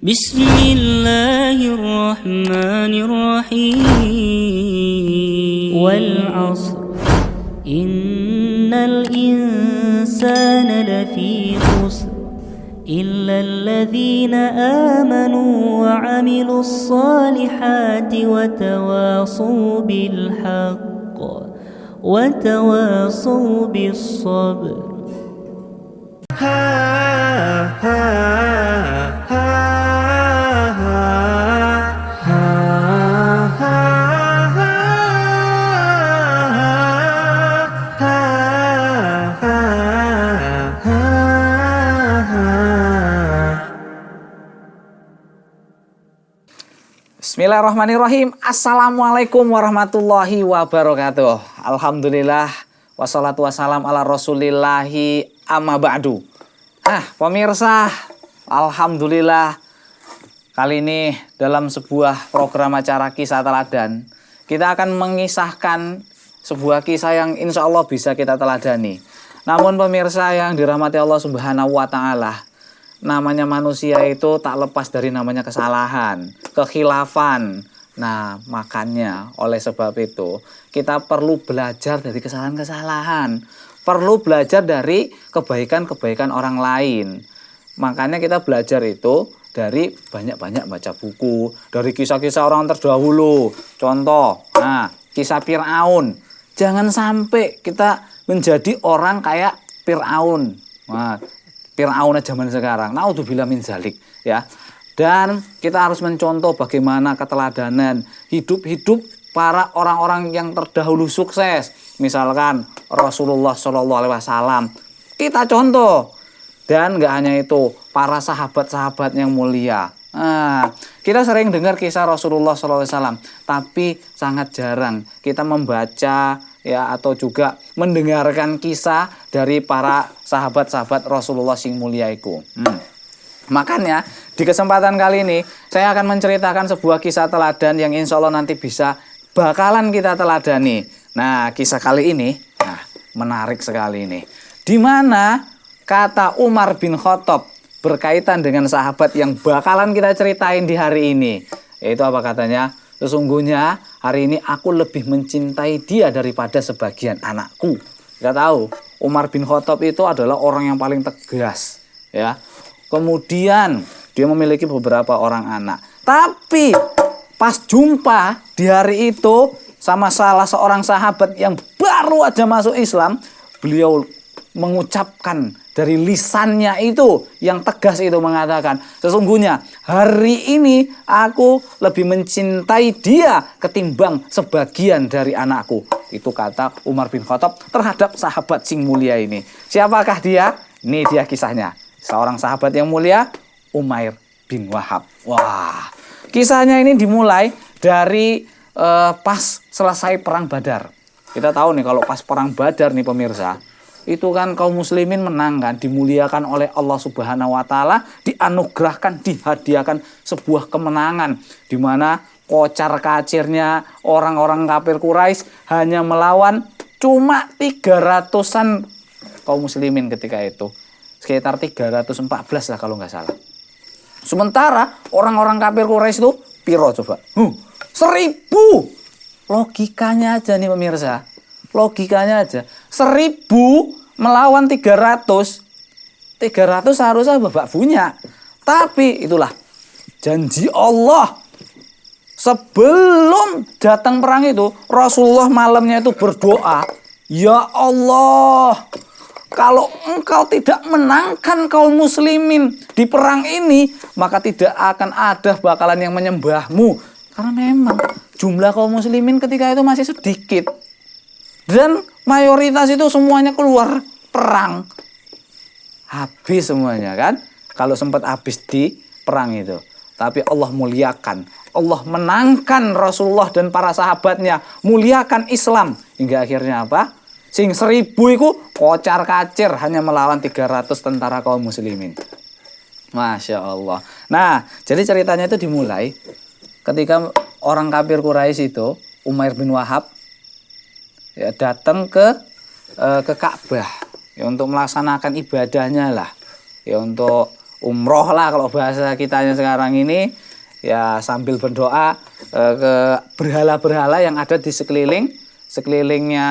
Bismillahirrahmanirrahim. Wal 'ashr. Innal insana lafi khusr illa alladhina amanu wa 'amilus salihati wa tawasaw bil haqq wa tawasaw bis sabr. Bismillahirrahmanirrahim. Assalamualaikum warahmatullahi wabarakatuh. Alhamdulillah wassalatu wassalam ala rasulillahi amma ba'du. Pemirsa, alhamdulillah kali ini dalam sebuah program acara Kisah Teladan kita akan mengisahkan sebuah kisah yang insya Allah bisa kita teladani. Namun pemirsa yang dirahmati Allah Subhanahu wa Ta'ala, namanya manusia itu tak lepas dari namanya kesalahan, kekhilafan. Nah, makanya oleh sebab itu kita perlu belajar dari kesalahan-kesalahan, perlu belajar dari kebaikan-kebaikan orang lain. Makanya kita belajar itu dari banyak-banyak baca buku, dari kisah-kisah orang terdahulu. Contoh, kisah Fir'aun. Jangan sampai kita menjadi orang kayak Fir'aun. Fir'aun zaman sekarang, naudzubillah min zalik, ya. Dan kita harus mencontoh bagaimana keteladanan hidup para orang-orang yang terdahulu sukses. Misalkan Rasulullah SAW, kita contoh. Dan nggak hanya itu, para sahabat-sahabat yang mulia. Kita sering dengar kisah Rasulullah SAW, tapi sangat jarang kita membaca ya atau juga mendengarkan kisah dari para sahabat-sahabat Rasulullah sing mulia iku. Makanya di kesempatan kali ini saya akan menceritakan sebuah kisah teladan yang insya Allah nanti bakalan kita teladani. Nah, kisah kali ini menarik sekali ini. Di mana kata Umar bin Khattab berkaitan dengan sahabat yang bakalan kita ceritain di hari ini. Yaitu apa katanya? Sesungguhnya hari ini aku lebih mencintai dia daripada sebagian anakku. Kita tahu Umar bin Khattab itu adalah orang yang paling tegas, ya. Kemudian dia memiliki beberapa orang anak. Tapi pas jumpa di hari itu sama salah seorang sahabat yang baru aja masuk Islam, beliau mengucapkan dari lisannya itu yang tegas itu mengatakan, sesungguhnya hari ini aku lebih mencintai dia ketimbang sebagian dari anakku. Itu kata Umar bin Khattab terhadap sahabat sing mulia ini. Siapakah dia? Ini dia kisahnya. Seorang sahabat yang mulia, Umair bin Wahab. Wah, kisahnya ini dimulai dari pas selesai perang Badar. Kita tahu nih kalau pas perang Badar nih pemirsa, itu kan kaum muslimin menang kan, dimuliakan oleh Allah Subhanahu wa Ta'ala, dianugerahkan, dihadiahkan sebuah kemenangan di mana kocar-kacirnya orang-orang kafir Quraisy hanya melawan cuma 300-an kaum muslimin ketika itu. Sekitar 314 lah kalau nggak salah. Sementara orang-orang kafir Quraisy itu piro coba? 1000. Logikanya aja nih pemirsa. Logikanya aja. 1000 melawan 300. 300 harusnya Bapak punya. Tapi itulah janji Allah. Sebelum datang perang itu, Rasulullah malamnya itu berdoa, "Ya Allah, kalau engkau tidak menangkan kaum muslimin di perang ini, maka tidak akan ada bakalan yang menyembahmu." Karena memang jumlah kaum muslimin ketika itu masih sedikit. Dan mayoritas itu semuanya keluar perang. Habis semuanya kan. Kalau sempat habis di perang itu. Tapi Allah muliakan. Allah menangkan Rasulullah dan para sahabatnya. Muliakan Islam. Hingga akhirnya apa? Sing 1000 itu kocar kacir hanya melawan 300 tentara kaum muslimin. Masya Allah. Nah, jadi ceritanya itu dimulai ketika orang kafir Quraisy itu, Umair bin Wahab, ya, datang ke Ka'bah ya, untuk melaksanakan ibadahnya lah, ya, untuk umroh lah kalau bahasa kitanya sekarang ini, ya sambil berdoa ke berhala-berhala yang ada di sekelilingnya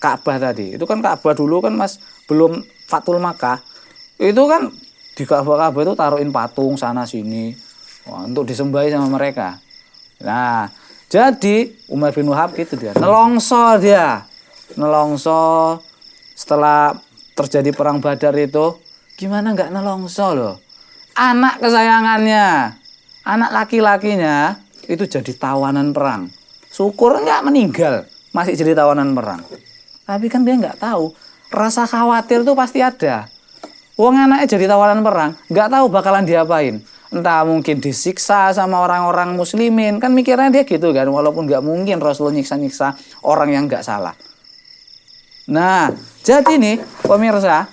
Ka'bah tadi. Itu kan Ka'bah dulu kan Mas, belum Fathul Makkah. Itu kan di Ka'bah itu taruhin patung sana sini, wah, untuk disembahi sama mereka. Nah, jadi Umar bin Wahab gitu dia, nelongso setelah terjadi perang Badar itu. Gimana nggak nelongso loh? Anak kesayangannya, anak laki-lakinya itu jadi tawanan perang. Syukur nggak meninggal, masih jadi tawanan perang. Tapi kan dia nggak tahu, rasa khawatir tuh pasti ada. Wong anaknya jadi tawanan perang, nggak tahu bakalan diapain. Entah mungkin disiksa sama orang-orang muslimin, kan mikirnya dia gitu kan, walaupun nggak mungkin Rasulullah nyiksa-nyiksa orang yang nggak salah. Nah, jadi nih pemirsa,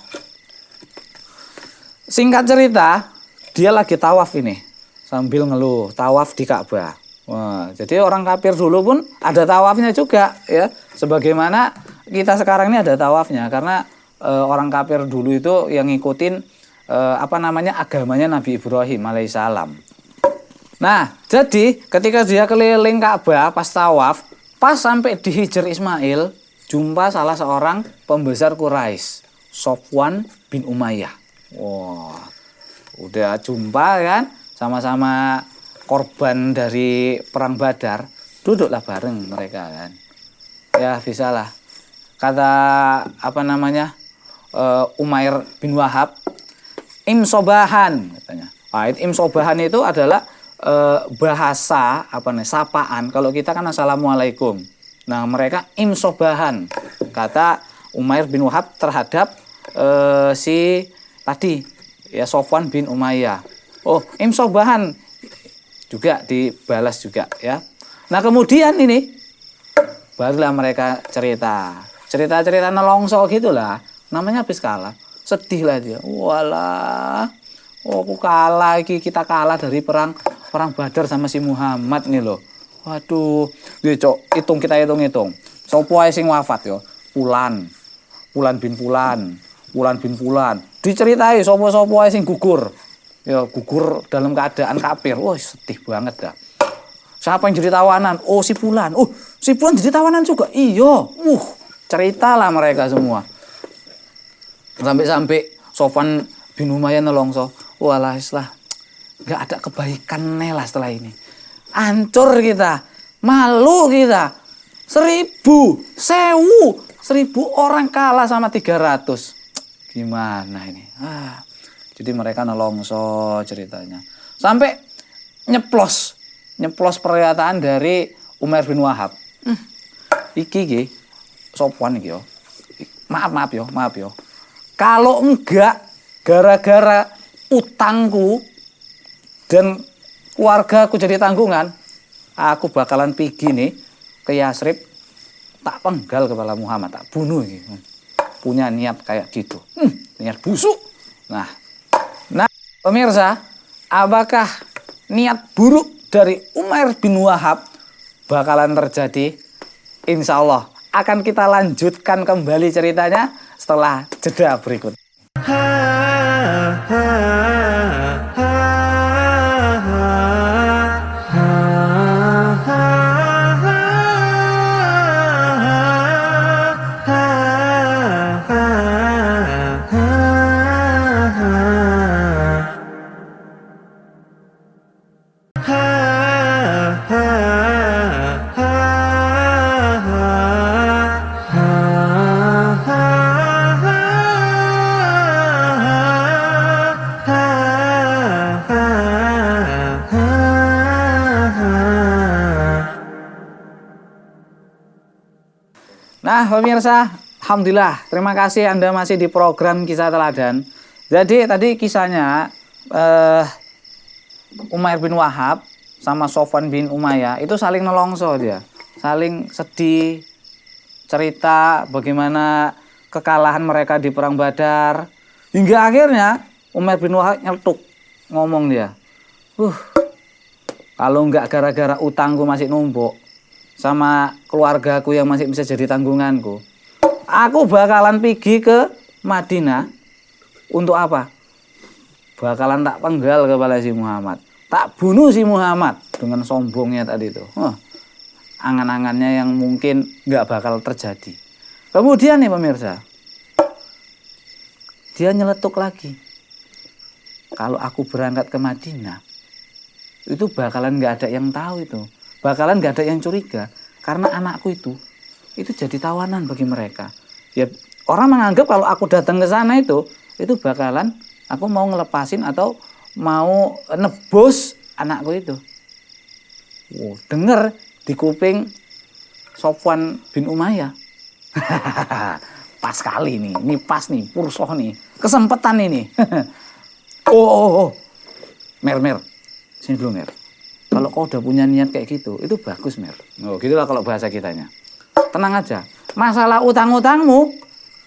singkat cerita, dia lagi tawaf ini sambil ngeluh, tawaf di Ka'bah. Wah, jadi orang kafir dulu pun ada tawafnya juga ya, sebagaimana kita sekarang ini ada tawafnya, karena orang kafir dulu itu yang ngikutin agamanya Nabi Ibrahim alaihissalam. Nah, jadi ketika dia keliling Ka'bah pas tawaf, pas sampai di Hijr Ismail, jumpa salah seorang pembesar Quraisy, Sofwan bin Umayyah. Wah, udah jumpa kan, sama-sama korban dari perang Badar, duduklah bareng mereka kan. Ya bisalah. Kata Umair bin Wahab, imsobahan katanya. Nah, imsobahan itu adalah bahasa sapaan. Kalau kita kan assalamualaikum. Nah, mereka imsobahan. Kata Umair bin Wahab terhadap si tadi ya Sofwan bin Umayyah. Oh, imsobahan juga dibalas juga ya. Nah, kemudian ini barulah mereka cerita nelongso gitulah. Namanya habis kalah. Sedih lah dia. Walah, aku kalah iki, kita kalah dari perang Badar sama si Muhammad nih loh. Waduh, kita hitung. Sopo ae sing wafat yo? Pulan bin Pulan. Diceritai sopo ae sing gugur. Ya gugur dalam keadaan kafir. Wah, sedih banget dah. Siapa yang jadi tawanan? Oh, si Pulan. Oh, si Pulan jadi tawanan juga. Iya. Ceritalah mereka semua. Sampai Sofwan bin Umayyah nelongso. Walah, nggak ada kebaikan lah setelah ini. Hancur kita, malu kita. 1000 orang kalah sama 300. Gimana ini? Jadi mereka nelongso ceritanya. Sampai nyeplos pernyataan dari Umar bin Wahab. Iki Sofwan iki yo. Maaf yo. Kalau enggak gara-gara utangku dan keluarga aku jadi tanggungan, aku bakalan pergi nih ke Yasrib, tak penggal kepala Muhammad, tak bunuh gitu. Punya niat kayak gitu. Niat busuk. Nah, pemirsa, apakah niat buruk dari Umar bin Wahab bakalan terjadi? Insya Allah akan kita lanjutkan kembali ceritanya setelah jeda berikut. Nah, pemirsa, alhamdulillah, terima kasih Anda masih di program Kisah Teladan. Jadi tadi kisahnya Umair bin Wahab sama Sofwan bin Umayyah itu saling nelongso dia, saling sedih, cerita bagaimana kekalahan mereka di perang Badar, hingga akhirnya Umair bin Wahab nyeletuk, ngomong dia, kalau nggak gara-gara utangku masih numpuk sama keluargaku yang masih bisa jadi tanggunganku, aku bakalan pergi ke Madinah untuk apa? bakalan tak penggal kepala si Muhammad. Tak bunuh si Muhammad dengan sombongnya tadi itu. Angan-angannya yang mungkin nggak bakal terjadi. Kemudian nih pemirsa, dia nyeletuk lagi. Kalau aku berangkat ke Madinah, itu bakalan nggak ada yang tahu itu. Bakalan nggak ada yang curiga. Karena anakku itu jadi tawanan bagi mereka. Ya, orang menganggap kalau aku datang ke sana itu bakalan aku mau ngelepasin atau mau nebus anakku itu. Denger di kuping Sofwan bin Umayyah. Pas kali nih, ini pas nih, pursoh nih, kesempatan ini. Mer, sini dulu Mer. Kalau kau udah punya niat kayak gitu, itu bagus Mer. Gitulah kalau bahasa kitanya. Tenang aja, masalah utang-utangmu,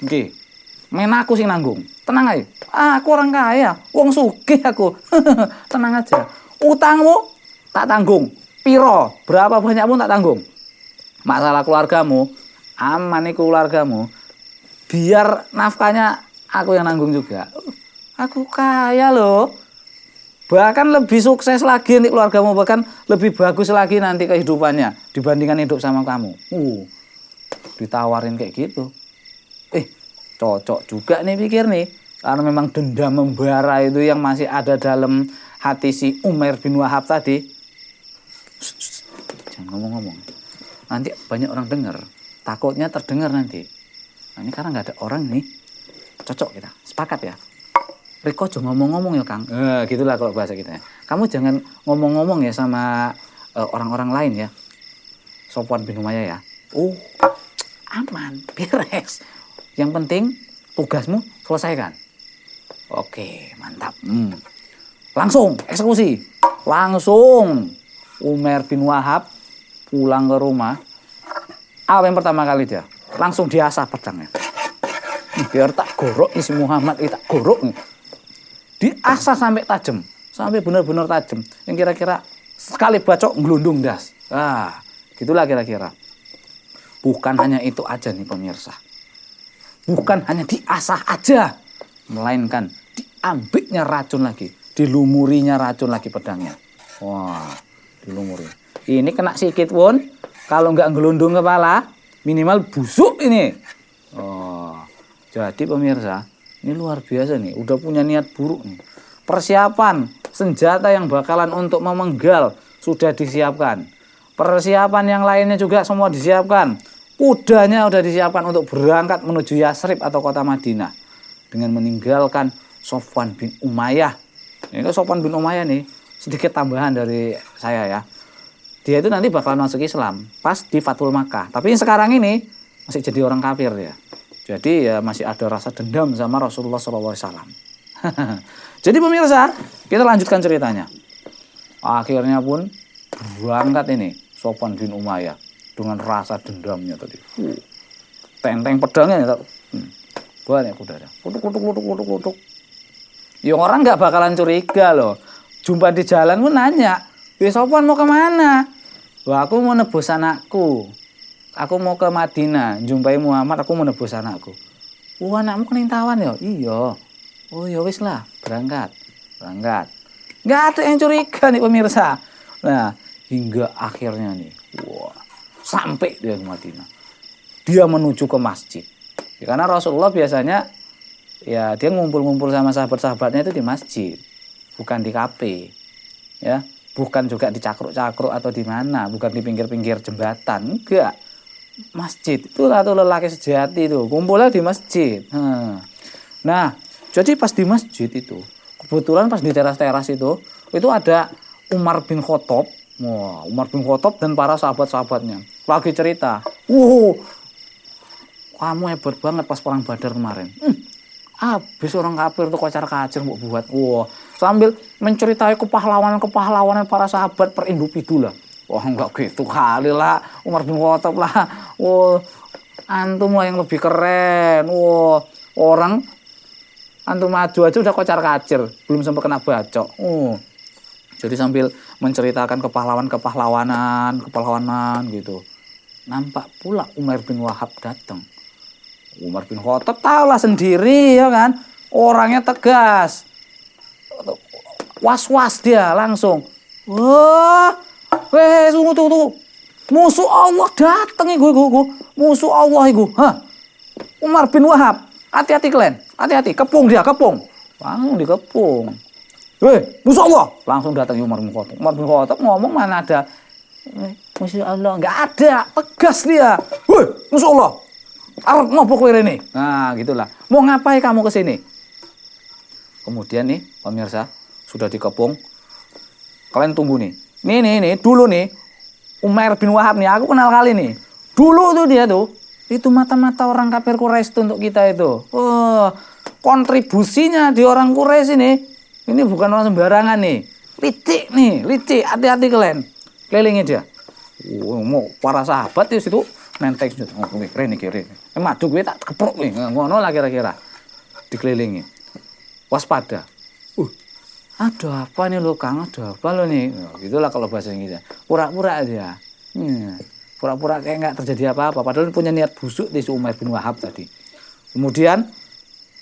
oke, men aku sing nanggung. Tenang aja, aku orang kaya, wong sugih aku. Tenang aja, utangmu tak tanggung. Piro, berapa banyak pun tak tanggung. Masalah keluargamu, aman nih keluargamu. Biar nafkahnya aku yang nanggung juga. Aku kaya loh. Bahkan lebih sukses lagi nanti keluargamu, bahkan lebih bagus lagi nanti kehidupannya dibandingkan hidup sama kamu. Ditawarin kayak gitu. Cocok juga nih pikir nih. Karena memang dendam membara itu yang masih ada dalam hati si Umair bin Wahab tadi. Jangan ngomong-ngomong. Nanti banyak orang dengar. Takutnya terdengar nanti. Nah, ini karena nggak ada orang nih. Cocok kita. Sepakat ya. Riko jangan ngomong-ngomong ya Kang. Gitulah kalau bahasa kita. Kamu jangan ngomong-ngomong ya sama orang-orang lain ya. Sofwan bin Umayyah ya. Aman, beres. Yang penting tugasmu selesaikan. Oke, mantap. Langsung eksekusi. Langsung Umair bin Wahab pulang ke rumah. Apa yang pertama kali dia? Langsung diasah pedangnya. Biar tak gorok nih si Muhammad, tak gorok nih. Diasah sampai tajam, sampai benar-benar tajam. Yang kira-kira sekali bacok ngelundung das. Gitulah kira-kira. Bukan hanya itu aja nih pemirsa. Bukan hanya diasah aja, melainkan diambilnya racun lagi, dilumurinya racun lagi pedangnya. Dilumuri. Ini kena sikit pun, kalau nggak ngelundung kepala, minimal busuk ini. Jadi pemirsa, ini luar biasa nih, udah punya niat buruk nih. Persiapan senjata yang bakalan untuk memenggal sudah disiapkan. Persiapan yang lainnya juga semua disiapkan. Kudanya udah disiapkan untuk berangkat menuju Yasrib atau kota Madinah. Dengan meninggalkan Sofwan bin Umayyah. Ini Sofwan bin Umayyah nih, sedikit tambahan dari saya ya. Dia itu nanti bakalan masuk Islam pas di Fathul Makkah. Tapi sekarang ini masih jadi orang kafir ya. Jadi ya masih ada rasa dendam sama Rasulullah SAW. Jadi pemirsa, kita lanjutkan ceritanya. Akhirnya pun berangkat ini Sofwan bin Umayyah dengan rasa dendamnya tadi. Tenteng pedangnya ya. Banyak kudanya. Kutuk. Ya orang nggak bakalan curiga loh. Jumpa di jalan pun nanya, Sofwan mau kemana? Aku mau nebus anakku. Aku mau ke Madinah, jumpai Muhammad, aku mau nebus anakku. Anakmu kena tawan ya? Iya. Ya wis lah, berangkat. Nggak ada yang curiga nih pemirsa. Nah, hingga akhirnya nih, sampai dia ke Madinah. Dia menuju ke masjid. Ya, karena Rasulullah biasanya ya dia ngumpul-ngumpul sama sahabat-sahabatnya itu di masjid, bukan di kafe. Ya, bukan juga di cakruk-cakruk atau di mana, bukan di pinggir-pinggir jembatan, enggak. Masjid itu atau lelaki sejati itu kumpulnya di masjid. Nah, jadi pas di masjid itu kebetulan pas di teras-teras itu ada Umar bin Khattab. Umar bin Khattab dan para sahabat-sahabatnya lagi cerita. Kamu hebat banget pas perang Badar kemarin. Habis orang kafir tuh kocar-kacir mau buat. Sambil menceritai kepahlawanan para sahabat per individu lah. Enggak gitu kali lah, Umar bin Khattab lah. Antum lah yang lebih keren. Orang antum maju aja udah kocar-kacir, belum sempat kena bacok. Jadi sambil menceritakan kepahlawanan gitu. Nampak pula Umar bin Wahab datang. Umar bin Khattab tahulah sendiri ya kan, orangnya tegas. Was-was dia langsung. Wah, weh, tunggu. Musuh Allah dateng iku. Musuh Allah iku. Hah? Umar bin Wahab. Hati-hati kalian. Hati-hati. Kepung dia, kepung. Langsung dikepung. Weh, musuh Allah. Langsung datang Umar bin Khattab. Umar bin Khattab ngomong mana ada. Musuh Allah. Nggak ada. Tegas dia. Weh, musuh Allah. Arep ngopo kowe rene? Nah, gitulah. Mau ngapain kamu ke sini? Kemudian nih, pemirsa, sudah dikepung. Kalian tunggu nih. Nih, dulu nih. Umar bin Wahab nih, aku kenal kali nih. Dulu tuh dia tuh, itu mata-mata orang kafir Quraisy untuk kita itu. Oh, kontribusinya di orang Quraisy ini bukan orang sembarangan nih. Licik, hati-hati kalian. Kelilingi dia. Mau para sahabat di situ nenteng situ. Oh, keren. Madu gue tak keprok nih, ngono lah kira-kira. Dikelilingi. Waspada. Ada apa nih lo Kang? Ada apa lo nih? Nah, gitulah kalau bahasa Inggrisnya. Pura-pura aja. Pura-pura kayak nggak terjadi apa-apa. Padahal punya niat busuk di Umar bin Wahab tadi. Kemudian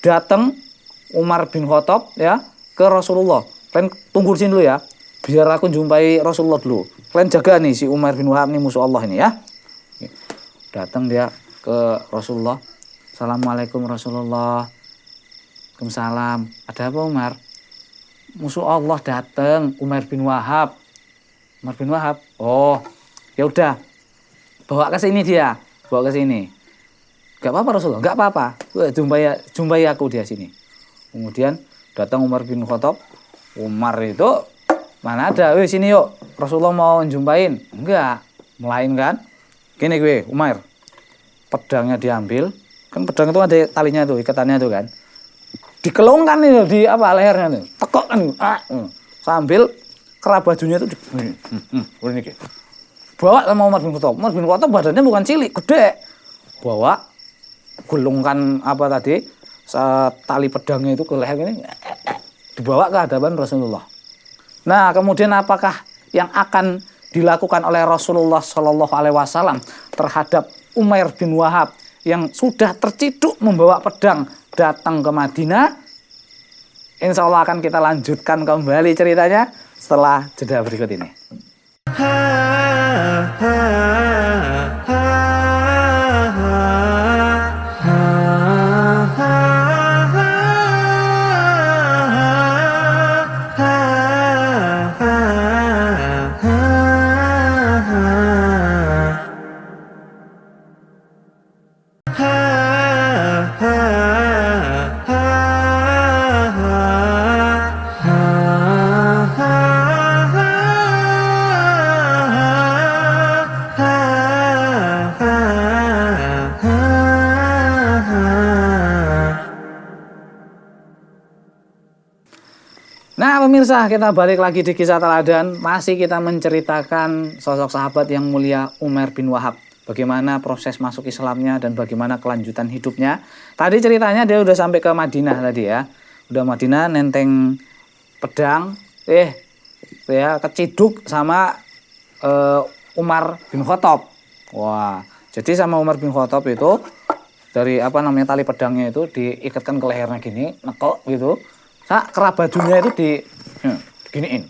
datang Umar bin Khattab ya ke Rasulullah. Kalian tunggu di sini dulu ya. Biar aku jumpai Rasulullah dulu. Kalian jaga nih si Umar bin Wahab nih musuh Allah ini ya. Datang dia ke Rasulullah. Assalamualaikum Rasulullah. Waalaikumsalam. Ada apa Umar? Musuh Allah datang, Umar bin Wahab. Umar bin Wahab. Oh, ya udah. Bawa ke sini dia. Bawa ke sini. Gak apa-apa Rasulullah, gak apa-apa. Jumpai aku dia sini. Kemudian datang Umar bin Khattab. Umar itu mana ada? Wih sini yuk. Rasulullah mau jumpain. Enggak. Melainkan gini gue, Umar. Pedangnya diambil. Kan pedang itu ada talinya tuh, ikatannya tuh kan. Dikelongkan nih di apa lehernya nih, tekok kan, sambil kerah bajunya itu ini gitu. Bawa sama Umar bin Khattab. Umar bin Khattab badannya bukan cilik, gede. Bawa gulungkan apa tadi tali pedangnya itu ke leher ini, dibawa ke hadapan Rasulullah. Nah kemudian apakah yang akan dilakukan oleh Rasulullah Shallallahu Alaihi Wasallam terhadap Umar bin Wahab yang sudah terciduk membawa pedang datang ke Madinah? Insya Allah akan kita lanjutkan kembali ceritanya setelah jeda berikut ini. Nah pemirsa, kita balik lagi di kisah teladan. Masih kita menceritakan sosok sahabat yang mulia Umar bin Wahab. Bagaimana proses masuk Islamnya dan bagaimana kelanjutan hidupnya. Tadi ceritanya dia udah sampai ke Madinah tadi ya. Udah Madinah nenteng pedang. Ya keciduk sama Umar bin Khattab. Wah, jadi sama Umar bin Khattab itu dari apa namanya tali pedangnya itu diikatkan ke lehernya gini, nekok gitu. Kerah bajunya itu diginiin.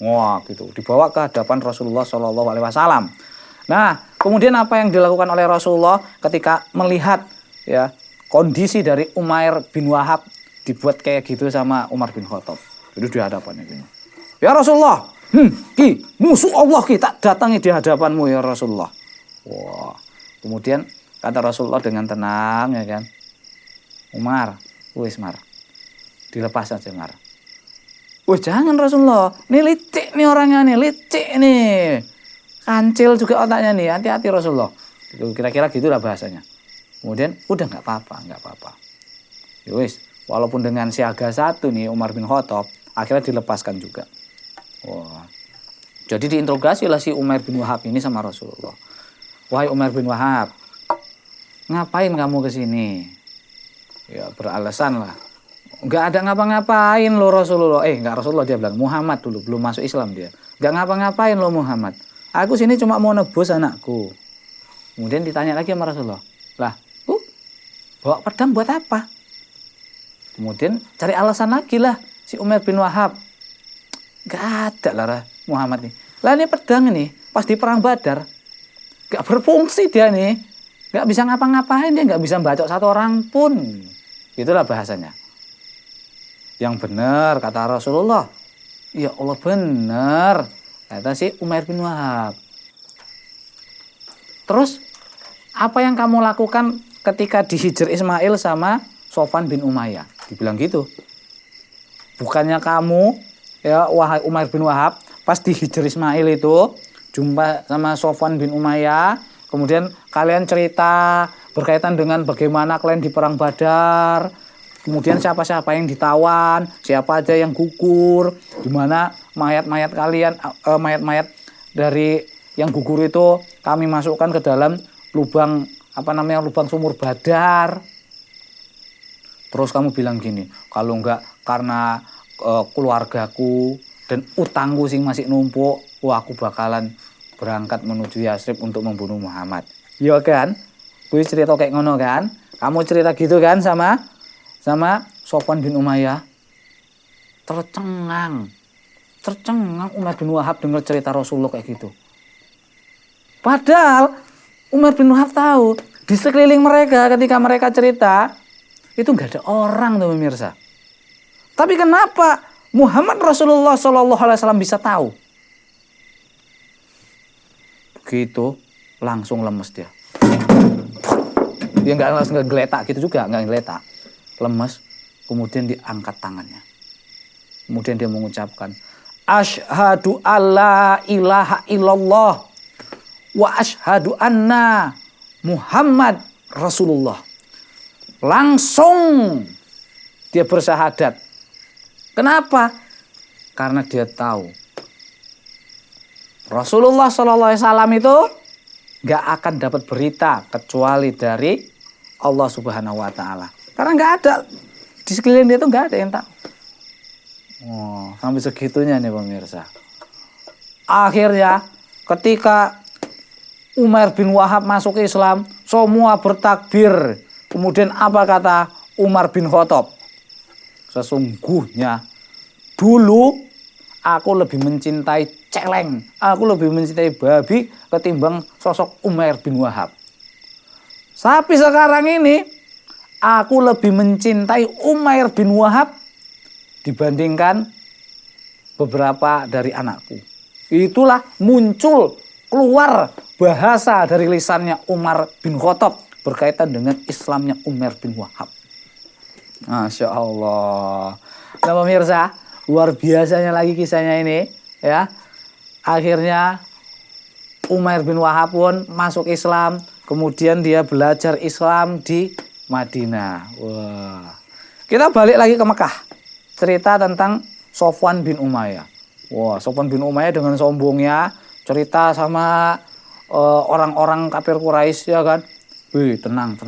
Wah, gitu. Dibawa ke hadapan Rasulullah Shallallahu Alaihi Wasallam. Nah, kemudian apa yang dilakukan oleh Rasulullah ketika melihat ya kondisi dari Umar bin Wahab dibuat kayak gitu sama Umar bin Khattab. Itu di hadapannya gini. Ya Rasulullah, musuh Allah kita datangi di hadapanmu ya Rasulullah. Wah. Kemudian kata Rasulullah dengan tenang ya kan. Umar, wis Mar. Dilepas saja Mar. Wah jangan Rasulullah, ini licik nih orangnya nih, licik nih. Kancil juga otaknya nih, hati-hati Rasulullah. Kira-kira gitulah bahasanya. Kemudian udah nggak apa-apa. Yowis, walaupun dengan siaga satu nih Umar bin Khattab, akhirnya dilepaskan juga. Wah. Jadi diinterogasi lah si Umar bin Wahab ini sama Rasulullah. Wahai Umar bin Wahab, ngapain kamu ke sini? Ya beralasan lah. Enggak ada ngapa-ngapain lo Rasulullah. Enggak Rasulullah dia bilang. Muhammad dulu belum masuk Islam dia. Enggak ngapa-ngapain lo Muhammad. Aku sini cuma mau nebus anakku. Kemudian ditanya lagi sama Rasulullah. Lah, bawa pedang buat apa? Kemudian cari alasan lagi lah si Umar bin Wahab. Nggak ada lah Muhammad nih. Lah ini pedang ini pas di perang Badar nggak berfungsi dia nih, nggak bisa ngapa-ngapain, dia nggak bisa bacok satu orang pun. Itulah bahasanya. Yang benar kata Rasulullah. Ya Allah benar. Kata si Umair bin Wahab. Terus apa yang kamu lakukan ketika dihijr Ismail sama Sofwan bin Umayyah? Dibilang gitu. Bukannya kamu, ya wahai Umair bin Wahab, pas dihijr Ismail itu jumpa sama Sofwan bin Umayyah, kemudian kalian cerita berkaitan dengan bagaimana kalian di perang Badar, kemudian siapa-siapa yang ditawan, siapa aja yang gugur, di mana mayat-mayat kalian, mayat-mayat dari yang gugur itu kami masukkan ke dalam lubang lubang sumur Badar. Terus kamu bilang gini, kalau enggak karena keluargaku dan utangku sing masih numpuk, wah aku bakalan berangkat menuju Yasrib untuk membunuh Muhammad. Iya kan? Gue cerita kayak ngono kan? Kamu cerita gitu kan sama Sofwan bin Umayyah? Tercengang Umar bin Wahab dengar cerita Rasulullah kayak gitu. Padahal Umar bin Wahab tahu di sekeliling mereka ketika mereka cerita itu nggak ada orang tuh pemirsa. Tapi kenapa Muhammad Rasulullah SAW bisa tahu? Begitu langsung lemes dia. Dia nggak langsung geletak gitu juga, nggak geletak, lemes. Kemudian diangkat tangannya. Kemudian dia mengucapkan, Asyhadu alla ilaha illallah wa asyhadu anna Muhammad Rasulullah. Langsung dia bersyahadat. Kenapa? Karena dia tahu Rasulullah SAW itu gak akan dapat berita kecuali dari Allah Subhanahu Wa Taala. Karena gak ada di sekeliling dia itu gak ada yang tahu. Oh, sampai segitunya nih pemirsa. Akhirnya ketika Umar bin Wahab masuk Islam, semua bertakbir. Kemudian apa kata Umar bin Khattab? Sesungguhnya dulu aku lebih mencintai celeng, aku lebih mencintai babi ketimbang sosok Umar bin Wahab. Tapi sekarang ini aku lebih mencintai Umar bin Wahab dibandingkan beberapa dari anakku. Itulah muncul keluar bahasa dari lisannya Umar bin Khattab berkaitan dengan Islamnya Umar bin Wahab. Masya Allah. Nah pemirsa, luar biasanya lagi kisahnya ini, ya. Akhirnya Umar bin Wahab pun masuk Islam, kemudian dia belajar Islam di Madinah. Wah. Kita balik lagi ke Mekah. Cerita tentang Sofwan bin Umayyah. Wah, Sofwan bin Umayyah dengan sombongnya cerita sama orang-orang kafir Quraisy, ya kan? Wih, tenang.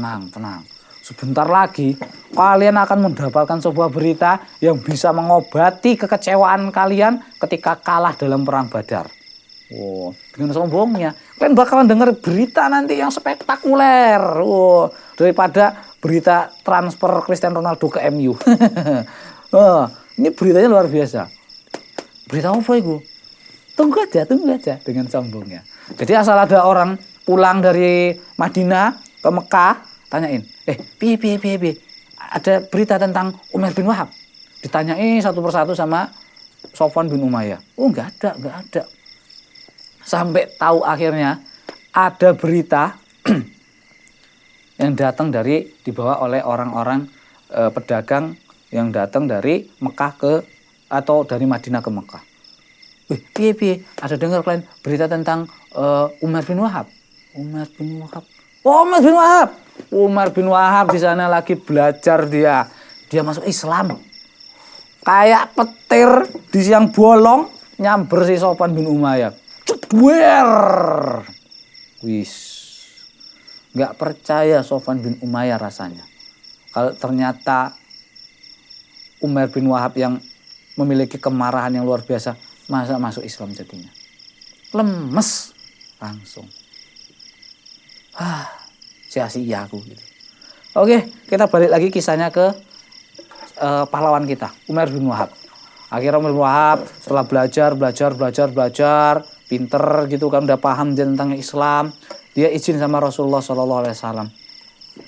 Sebentar lagi kalian akan mendapatkan sebuah berita yang bisa mengobati kekecewaan kalian ketika kalah dalam perang Badar. Wow, dengan sombongnya kalian bakalan dengar berita nanti yang spektakuler. Wow, daripada berita transfer Cristiano Ronaldo ke MU. Oh, ini beritanya luar biasa. Berita apa itu? Tunggu aja dengan sombongnya. Jadi asal ada orang pulang dari Madinah ke Mekah, tanyain, piye, ada berita tentang Umar bin Wahab. Ditanyain satu persatu sama Sofwan bin Umayyah. Oh, nggak ada. Sampai tahu akhirnya ada berita yang datang dibawa oleh orang-orang pedagang yang datang dari Mekah atau dari Madinah ke Mekah. Piye, ada dengar kalian berita tentang Umar bin Wahab? Umar bin Wahab di sana lagi belajar dia masuk Islam. Kayak petir di siang bolong nyamber si Sofwan bin Umayyah. Cedwer. Wis. Enggak percaya Sofwan bin Umayyah rasanya. Kalau ternyata Umar bin Wahab yang memiliki kemarahan yang luar biasa, masa masuk Islam jadinya. Lemes langsung. Sia-sia aku gitu. Oke, kita balik lagi kisahnya ke pahlawan kita, Umar bin Wahab. Akhirnya Umar bin Wahab setelah belajar, pinter gitu kan, udah paham tentang Islam, dia izin sama Rasulullah SAW.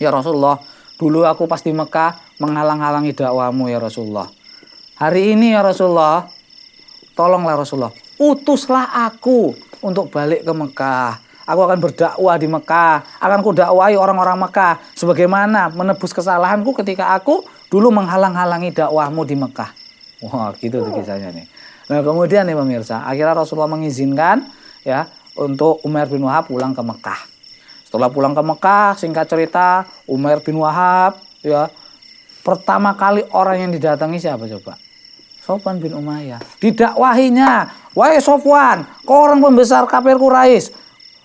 Ya Rasulullah, dulu aku pas di Mekah menghalang-halangi dakwahmu ya Rasulullah. Hari ini ya Rasulullah, tolonglah Rasulullah, utuslah aku untuk balik ke Mekah. Aku akan berdakwah di Mekah, akan kudakwahi orang-orang Mekah sebagaimana menebus kesalahanku ketika aku dulu menghalang-halangi dakwahmu di Mekah. Wah, gitu tuh kisahnya nih. Nah, kemudian nih pemirsa, akhirnya Rasulullah mengizinkan ya untuk Umar bin Wahab pulang ke Mekah. Setelah pulang ke Mekah, singkat cerita, Umar bin Wahab ya pertama kali orang yang didatangi siapa coba? Sofwan bin Umayyah. Didakwahinya, wahai Sofwan, kau orang pembesar kafir Quraisy,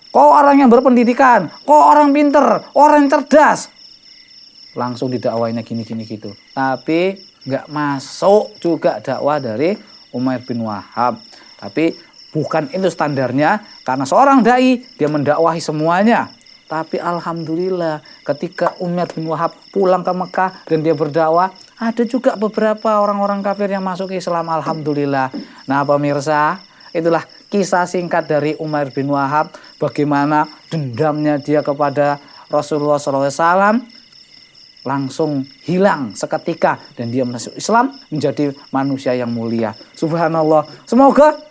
kau orang yang berpendidikan, kau orang pinter, orang yang cerdas. Langsung didakwahinya gini gitu. Tapi nggak masuk juga dakwah dari Umar bin Wahab. Tapi bukan itu standarnya, karena seorang dai dia mendakwahi semuanya. Tapi alhamdulillah ketika Umar bin Wahab pulang ke Mekah dan dia berdakwah, ada juga beberapa orang-orang kafir yang masuk ke Islam, alhamdulillah. Nah pemirsa, itulah kisah singkat dari Umar bin Wahab, bagaimana dendamnya dia kepada Rasulullah SAW langsung hilang seketika dan dia masuk Islam menjadi manusia yang mulia. Subhanallah. Semoga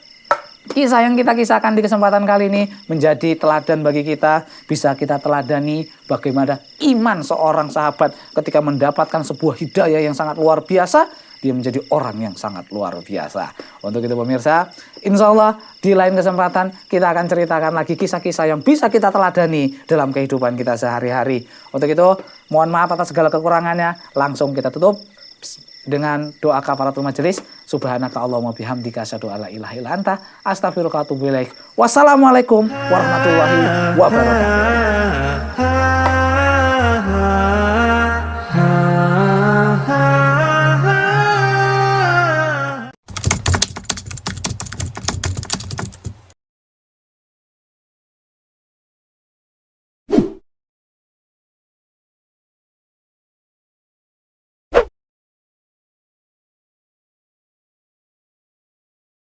kisah yang kita kisahkan di kesempatan kali ini menjadi teladan bagi kita, bisa kita teladani bagaimana iman seorang sahabat ketika mendapatkan sebuah hidayah yang sangat luar biasa, dia menjadi orang yang sangat luar biasa. Untuk itu pemirsa, insya Allah di lain kesempatan kita akan ceritakan lagi kisah-kisah yang bisa kita teladani dalam kehidupan kita sehari-hari. Untuk itu, mohon maaf atas segala kekurangannya. Langsung kita tutup dengan doa kafaratul majelis. Subhanaka Allahumma bihamdika asyhadu alla ilaha illa anta astaghfiruka wa atubu ilaik. Wassalamualaikum warahmatullahi wabarakatuh.